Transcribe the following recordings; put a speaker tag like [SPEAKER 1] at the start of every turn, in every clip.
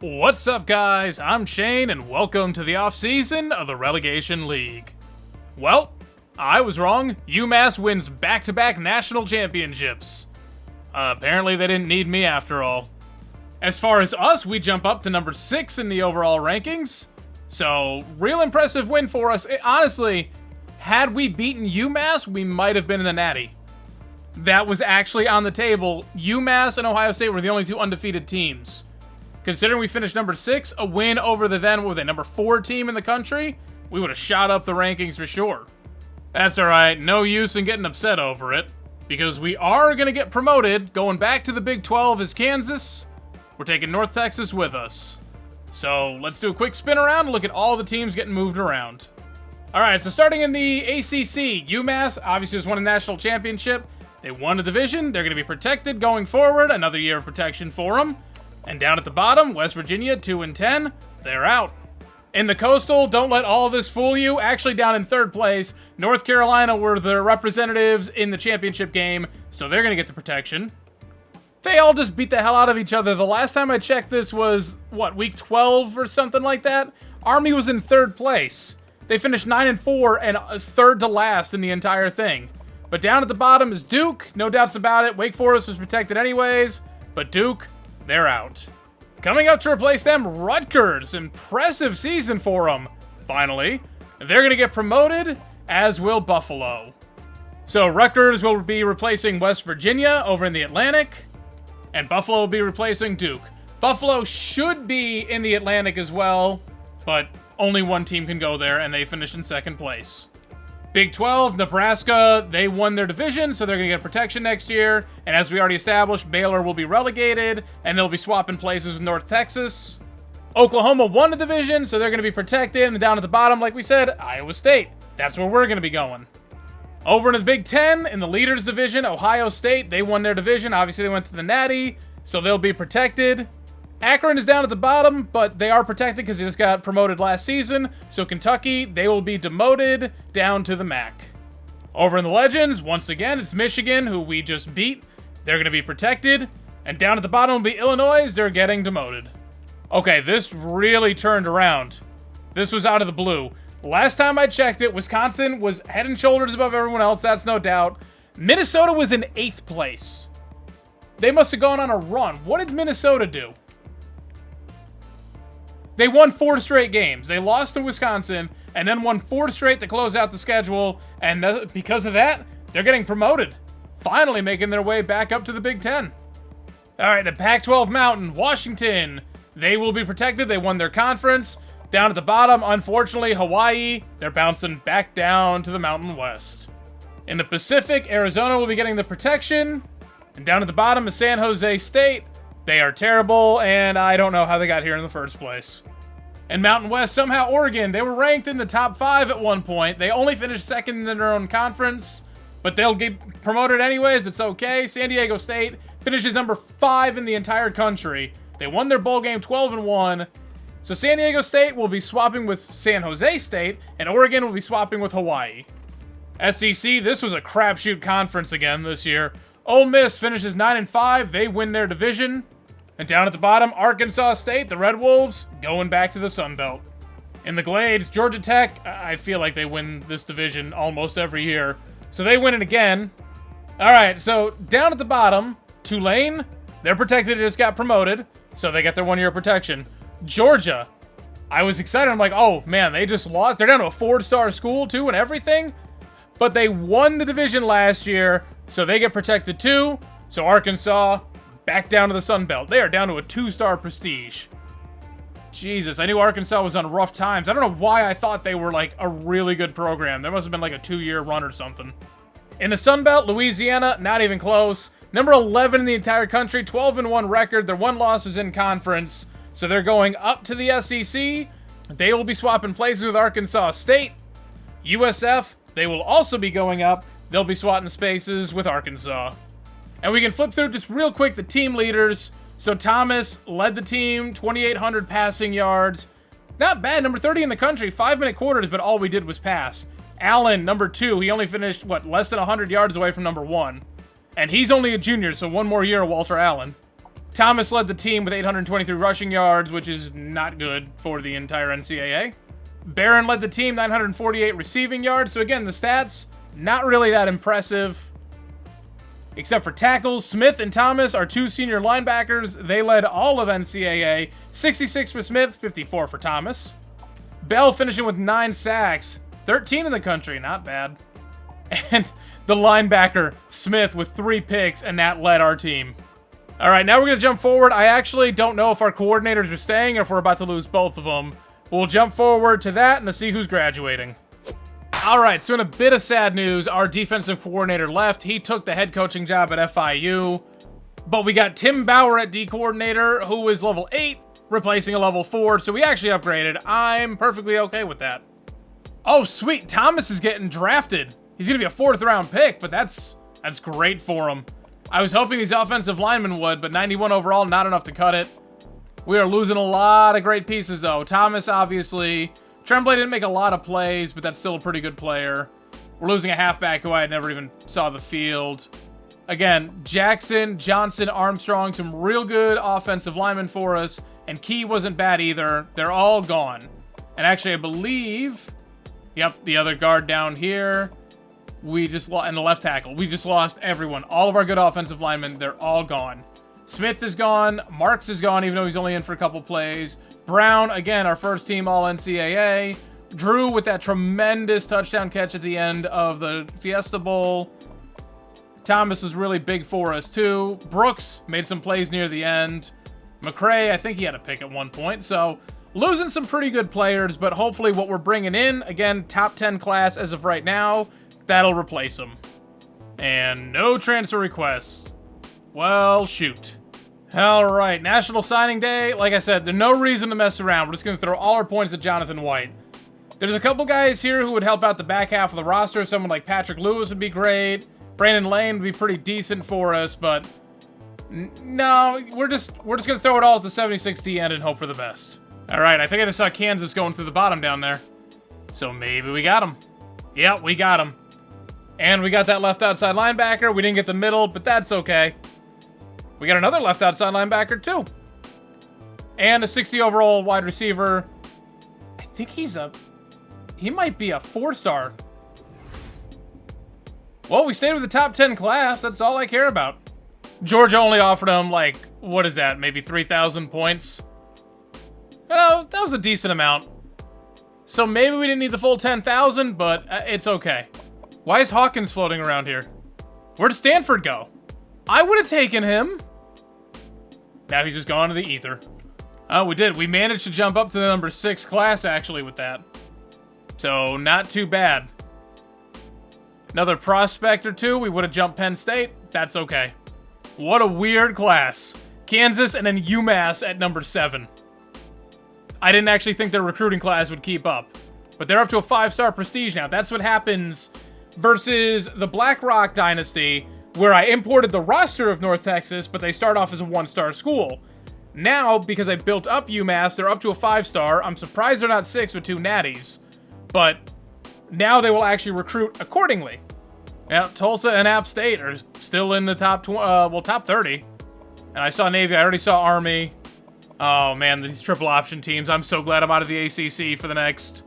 [SPEAKER 1] What's up, guys? I'm Shane, and welcome to the off-season of the Relegation League. Well, I was wrong. UMass wins back-to-back national championships. Apparently they didn't need me after all. As far as us, we jump up to number 6 in the overall rankings. So, real impressive win for us. Honestly, had we beaten UMass, we might have been in the Natty. That was actually on the table. UMass and Ohio State were the only two undefeated teams. Considering we finished number 6, a win over the then, what were they, number 4 team in the country, we would have shot up the rankings for sure. That's alright, no use in getting upset over it, because we are going to get promoted, going back to the Big 12 as Kansas. We're taking North Texas with us. So let's do a quick spin around and look at all the teams getting moved around. Alright, so starting in the ACC, UMass obviously just won a national championship. They won a division, they're going to be protected going forward, another year of protection for them. And down at the bottom, West Virginia, 2-10, they're out. In the Coastal, don't let all this fool you. Actually, down in 3rd place, North Carolina were the representatives in the championship game, so they're going to get the protection. They all just beat the hell out of each other. The last time I checked this was, what, week 12 or something like that? Army was in 3rd place. They finished 9-4 and 3rd to last in the entire thing. But down at the bottom is Duke, no doubts about it. Wake Forest was protected anyways, but Duke, they're out. Coming up to replace them, Rutgers. Impressive season for them. Finally, they're going to get promoted, as will Buffalo. So Rutgers will be replacing West Virginia over in the Atlantic, and Buffalo will be replacing Duke. Buffalo should be in the Atlantic as well, but only one team can go there, and they finished in 2nd place. Big 12, Nebraska, they won their division, so they're going to get protection next year. And as we already established, Baylor will be relegated, and they'll be swapping places with North Texas. Oklahoma won the division, so they're going to be protected. And down at the bottom, like we said, Iowa State. That's where we're going to be going. Over in the Big 10, in the leaders division, Ohio State, they won their division. Obviously, they went to the Natty, so they'll be protected. Akron is down at the bottom, but they are protected because they just got promoted last season. So Kentucky, they will be demoted down to the MAC. Over in the Legends, once again, it's Michigan, who we just beat. They're going to be protected. And down at the bottom will be Illinois. They're getting demoted. Okay, this really turned around. This was out of the blue. Last time I checked it, Wisconsin was head and shoulders above everyone else, that's no doubt. Minnesota was in 8th place. They must have gone on a run. What did Minnesota do? They won 4 straight games. They lost to Wisconsin and then won 4 straight to close out the schedule. And because of that, they're getting promoted. Finally making their way back up to the Big 10. All right, the Pac-12 Mountain, Washington. They will be protected. They won their conference. Down at the bottom, unfortunately, Hawaii. They're bouncing back down to the Mountain West. In the Pacific, Arizona will be getting the protection. And down at the bottom is San Jose State. They are terrible, and I don't know how they got here in the first place. And Mountain West, somehow Oregon, they were ranked in the top 5 at one point. They only finished 2nd in their own conference, but they'll get promoted anyways. It's okay. San Diego State finishes number 5 in the entire country. They won their bowl game 12-1. So San Diego State will be swapping with San Jose State, and Oregon will be swapping with Hawaii. SEC, this was a crapshoot conference again this year. Ole Miss finishes 9-5. They win their division. And down at the bottom, Arkansas State, the Red Wolves, going back to the Sun Belt. In the Glades, Georgia Tech, I feel like they win this division almost every year. So they win it again. All right, so down at the bottom, Tulane, they're protected, they just got promoted. So they get their 1-year protection. Georgia, I was excited. I'm like, oh man, they just lost. They're down to a 4-star school too and everything. But they won the division last year, so they get protected too. So Arkansas, back down to the Sun Belt. They are down to a 2-star prestige. Jesus, I knew Arkansas was on rough times. I don't know why I thought they were like a really good program. There must have been like a 2-year run or something. In the Sun Belt, Louisiana, not even close. Number 11 in the entire country, 12-1 record. Their 1 loss was in conference. So they're going up to the SEC. They will be swapping places with Arkansas State. USF, they will also be going up. They'll be swapping spaces with Arkansas. And we can flip through just real quick the team leaders. So Thomas led the team, 2,800 passing yards. Not bad, number 30 in the country, 5-minute quarters, but all we did was pass. Allen, number 2, he only finished, less than 100 yards away from number 1. And he's only a junior, so 1 more year of Walter Allen. Thomas led the team with 823 rushing yards, which is not good for the entire NCAA. Barron led the team, 948 receiving yards. So again, the stats, not really that impressive. Except for tackles, Smith and Thomas are 2 senior linebackers. They led all of NCAA. 66 for Smith, 54 for Thomas. Bell finishing with 9 sacks. 13 in the country, not bad. And the linebacker, Smith, with 3 picks, and that led our team. All right, now we're going to jump forward. I actually don't know if our coordinators are staying or if we're about to lose both of them. We'll jump forward to that and to see who's graduating. All right, so in a bit of sad news, our defensive coordinator left. He took the head coaching job at FIU. But we got Tim Bauer at D coordinator, who is level 8, replacing a level 4. So we actually upgraded. I'm perfectly okay with that. Oh, sweet. Thomas is getting drafted. He's going to be a 4th round pick, but that's great for him. I was hoping these offensive linemen would, but 91 overall, not enough to cut it. We are losing a lot of great pieces, though. Thomas, obviously. Tremblay didn't make a lot of plays, but that's still a pretty good player. We're losing a halfback who I never even saw the field. Again, Jackson, Johnson, Armstrong, some real good offensive linemen for us. And Key wasn't bad either. They're all gone. And actually, I believe... Yep, the other guard down here. We just lost, and the left tackle. We just lost everyone. All of our good offensive linemen, they're all gone. Smith is gone. Marks is gone, even though he's only in for a couple plays. Brown, again, our first team All-NCAA. Drew with that tremendous touchdown catch at the end of the Fiesta Bowl. Thomas was really big for us, too. Brooks made some plays near the end. McCray, I think he had a pick at one point. So, losing some pretty good players, but hopefully what we're bringing in, again, top 10 class as of right now, that'll replace them. And no transfer requests. Well, shoot. All right, National Signing Day. Like I said, there's no reason to mess around. We're just going to throw all our points at Jonathan White. There's a couple guys here who would help out the back half of the roster. Someone like Patrick Lewis would be great. Brandon Lane would be pretty decent for us, but no, we're just going to throw it all at the 76D end and hope for the best. All right, I think I just saw Kansas going through the bottom down there. So maybe we got him. Yep, we got him. And we got that left outside linebacker. We didn't get the middle, but that's okay. We got another left outside linebacker, too. And a 60 overall wide receiver. I think he might be a 4-star. Well, we stayed with the top 10 class. That's all I care about. Georgia only offered him, like, what is that? Maybe 3,000 points? Well, that was a decent amount. So maybe we didn't need the full 10,000, but it's okay. Why is Hawkins floating around here? Where did Stanford go? I would have taken him. Now he's just gone to the ether. Oh, we did. We managed to jump up to the number 6 class, actually, with that. So, not too bad. Another prospect or two. We would have jumped Penn State. That's okay. What a weird class. Kansas and then UMass at number 7. I didn't actually think their recruiting class would keep up. But they're up to a 5-star prestige now. That's what happens versus the BlackRock Dynasty, where I imported the roster of North Texas, but they start off as a 1-star school. Now, because I built up UMass, they're up to a 5-star. I'm surprised they're not 6 with 2 natties. But now they will actually recruit accordingly. Now, Tulsa and App State are still in the top 30. And I saw Navy. I already saw Army. Oh, man, these triple option teams. I'm so glad I'm out of the ACC for the next...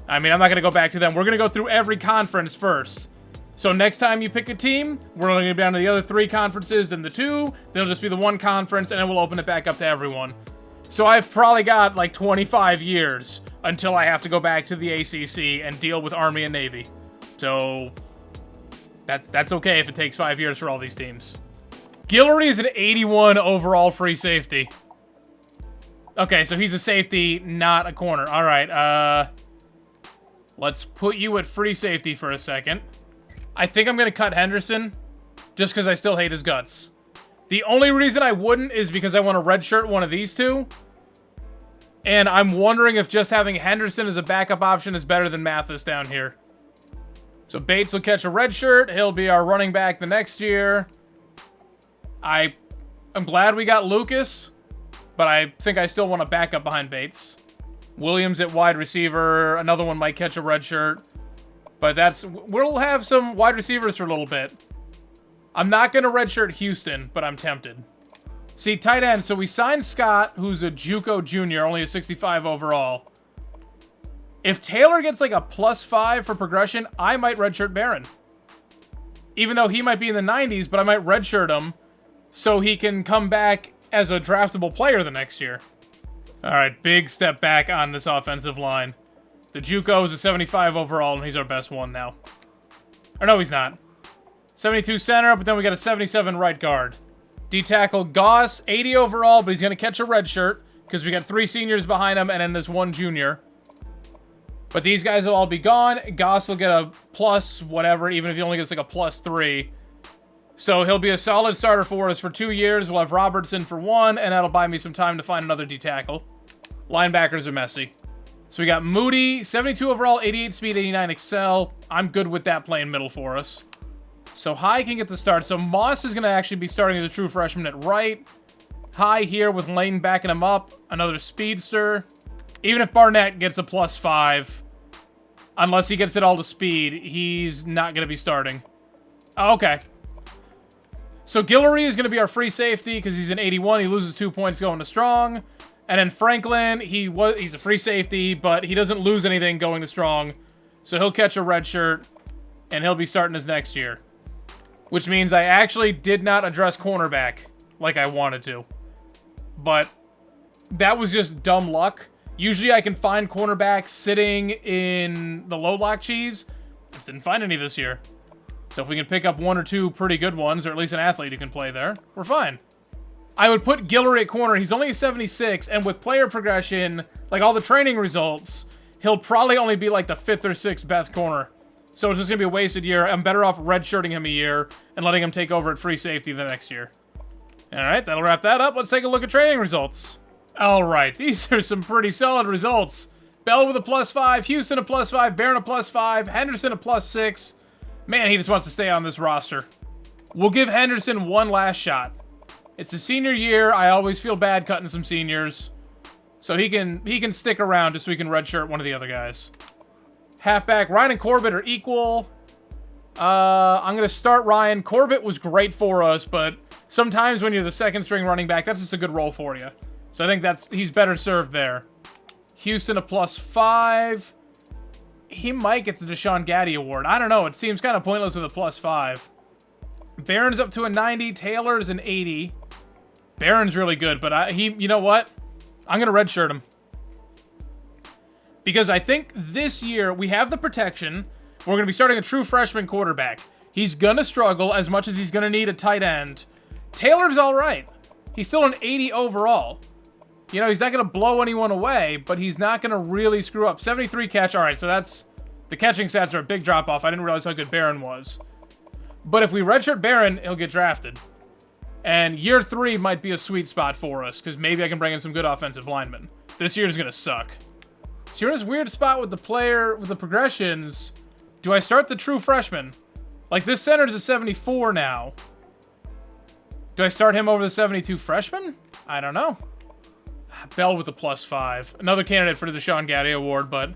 [SPEAKER 1] I mean, I'm not going to go back to them. We're going to go through every conference first. So next time you pick a team, we're only going to be down to the other 3 conferences, then the 2, then it'll just be the 1 conference, and then we'll open it back up to everyone. So I've probably got like 25 years until I have to go back to the ACC and deal with Army and Navy. So that's okay if it takes 5 years for all these teams. Guillory is an 81 overall free safety. Okay, so he's a safety, not a corner. All right, let's put you at free safety for a second. I think I'm going to cut Henderson just because I still hate his guts. The only reason I wouldn't is because I want to redshirt one of these two. And I'm wondering if just having Henderson as a backup option is better than Mathis down here. So Bates will catch a red shirt. He'll be our running back the next year. I'm glad we got Lucas, but I think I still want a backup behind Bates. Williams at wide receiver. Another one might catch a red shirt. But we'll have some wide receivers for a little bit. I'm not going to redshirt Houston, but I'm tempted. See, tight end. So we signed Scott, who's a JUCO junior, only a 65 overall. If Taylor gets like a +5 for progression, I might redshirt Barron. Even though he might be in the 90s, but I might redshirt him so he can come back as a draftable player the next year. All right, big step back on this offensive line. The JUCO is a 75 overall, and he's our best one now. Or no, he's not. 72 center, but then we got a 77 right guard. D-tackle Goss, 80 overall, but he's going to catch a red shirt because we got 3 seniors behind him and then this 1 junior. But these guys will all be gone. Goss will get a plus whatever, even if he only gets like a +3. So he'll be a solid starter for us for 2 years. We'll have Robertson for 1, and that'll buy me some time to find another D-tackle. Linebackers are messy. So we got Moody, 72 overall, 88 speed, 89 excel. I'm good with that playing middle for us. So High can get the start. So Moss is going to actually be starting as a true freshman at right. High here with Lane backing him up. Another speedster. Even if Barnett gets a +5, unless he gets it all to speed, he's not going to be starting. Oh, okay. So Guillory is going to be our free safety because he's an 81. He loses 2 points going to strong. And then Franklin, he's a free safety, but he doesn't lose anything going to strong. So he'll catch a red shirt, and he'll be starting his next year. Which means I actually did not address cornerback like I wanted to. But that was just dumb luck. Usually I can find cornerbacks sitting in the low lock cheese. Just didn't find any this year. So if we can pick up 1 or 2 pretty good ones, or at least an athlete who can play there, we're fine. I would put Guillory at corner. He's only a 76, and with player progression, like all the training results, he'll probably only be like the 5th or 6th best corner. So it's just going to be a wasted year. I'm better off redshirting him a year and letting him take over at free safety the next year. All right, that'll wrap that up. Let's take a look at training results. All right, these are some pretty solid results. Bell with a +5, Houston a +5, Barron a +5, Henderson a +6. Man, he just wants to stay on this roster. We'll give Henderson one last shot. It's a senior year. I always feel bad cutting some seniors. So he can stick around just so we can redshirt one of the other guys. Halfback, Ryan and Corbett are equal. I'm going to start Ryan. Corbett was great for us, but sometimes when you're the second string running back, that's just a good role for you. So I think he's better served there. Houston a +5. He might get the Deshaun Gaddy award. I don't know. It seems kind of pointless with a +5. Barron's up to a 90. Taylor's an 80. Barron's really good, but you know what? I'm going to redshirt him. Because I think this year we have the protection. We're going to be starting a true freshman quarterback. He's going to struggle as much as he's going to need a tight end. Taylor's all right. He's still an 80 overall. You know, he's not going to blow anyone away, but he's not going to really screw up. 73 catch. All right, so that's... The catching stats are a big drop-off. I didn't realize how good Barron was. But if we redshirt Barron, he'll get drafted. And year 3 might be a sweet spot for us, because maybe I can bring in some good offensive linemen. This year is going to suck. So you're in this weird spot with the progressions. Do I start the true freshman? Like, this center is a 74 now. Do I start him over the 72 freshman? I don't know. Bell with a +5. Another candidate for the Deshaun Gaddy award, but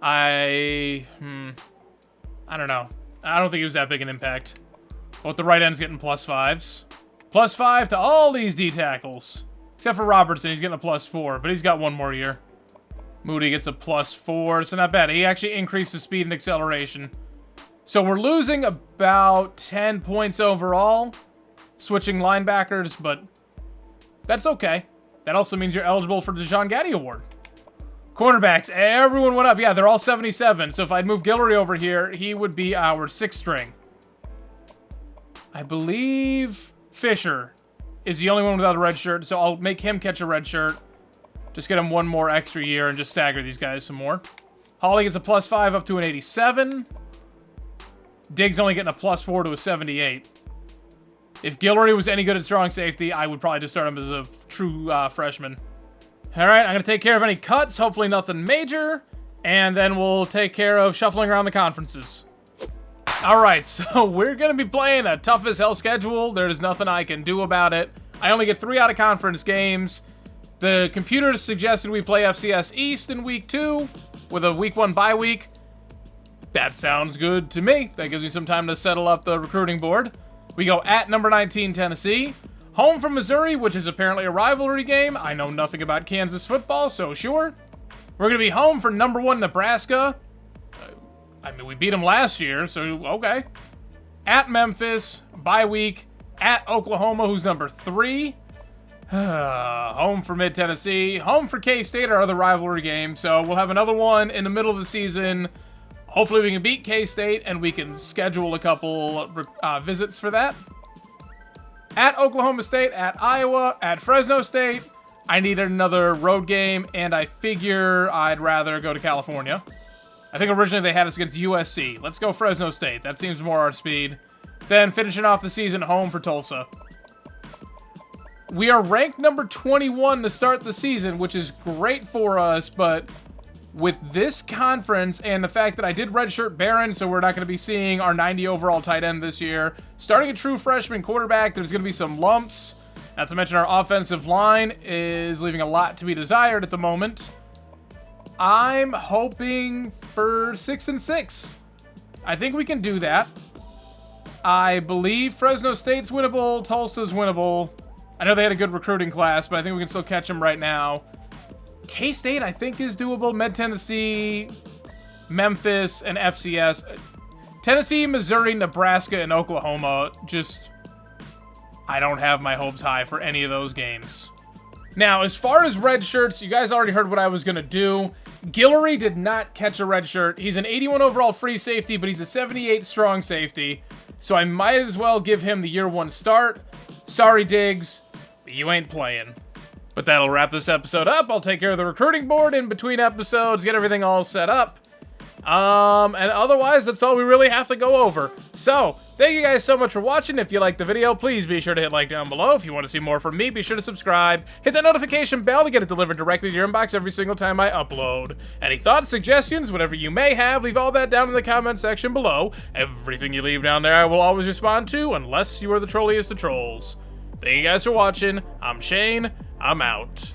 [SPEAKER 1] I don't know. I don't think it was that big an impact. Both the right end's getting +5s. +5 to all these D tackles. Except for Robertson, he's getting a +4, but he's got one more year. Moody gets a +4, so not bad. He actually increased the speed and acceleration. So we're losing about 10 points overall, switching linebackers, but that's okay. That also means you're eligible for the Deshaun Gaddy award. Cornerbacks, everyone went up. Yeah, they're all 77. So if I'd move Guillory over here, he would be our 6th string. I believe Fisher is the only one without a red shirt, so I'll make him catch a red shirt. Just get him one more extra year and just stagger these guys some more. Hawley gets a +5 up to an 87. Diggs only getting a +4 to a 78. If Guillory was any good at strong safety, I would probably just start him as a true freshman. All right, I'm going to take care of any cuts, hopefully nothing major, and then we'll take care of shuffling around the conferences. All right, so we're going to be playing a tough as hell schedule. There's nothing I can do about it. I only get 3 out-of-conference games. The computer suggested we play FCS East in week 2 with a week 1 bye week. That sounds good to me. That gives me some time to settle up the recruiting board. We go at number 19, Tennessee. Home from Missouri, which is apparently a rivalry game. I know nothing about Kansas football, so sure. We're going to be home for number 1 Nebraska. I mean, we beat them last year, so okay. At Memphis, bye week. At Oklahoma, who's number 3. Home for Mid-Tennessee. Home for K-State, our other rivalry game. So we'll have another one in the middle of the season. Hopefully we can beat K-State, and we can schedule a couple visits for that. At Oklahoma State, at Iowa, at Fresno State. I need another road game, and I figure I'd rather go to California. I think originally they had us against USC. Let's go Fresno State. That seems more our speed. Then finishing off the season home for Tulsa. We are ranked number 21 to start the season, which is great for us, but with this conference and the fact that I did redshirt Barron, so we're not going to be seeing our 90 overall tight end this year. Starting a true freshman quarterback, there's going to be some lumps. Not to mention our offensive line is leaving a lot to be desired at the moment. I'm hoping for 6-6. I think we can do that. I believe Fresno State's winnable, Tulsa's winnable. I know they had a good recruiting class, but I think we can still catch them right now. K-State, I think, is doable. Mid-Tennessee, Memphis, and FCS. Tennessee, Missouri, Nebraska, and Oklahoma. Just, I don't have my hopes high for any of those games. Now, as far as red shirts, you guys already heard what I was going to do. Guillory did not catch a red shirt. He's an 81 overall free safety, but he's a 78 strong safety. So I might as well give him the year 1 start. Sorry, Diggs, but you ain't playing. But that'll wrap this episode up. I'll take care of the recruiting board in between episodes, get everything all set up. And otherwise, that's all we really have to go over. So, thank you guys so much for watching. If you liked the video, please be sure to hit like down below. If you want to see more from me, be sure to subscribe. Hit that notification bell to get it delivered directly to your inbox every single time I upload. Any thoughts, suggestions, whatever you may have, leave all that down in the comment section below. Everything you leave down there I will always respond to, unless you are the trolliest of trolls. Thank you guys for watching. I'm Shane. I'm out.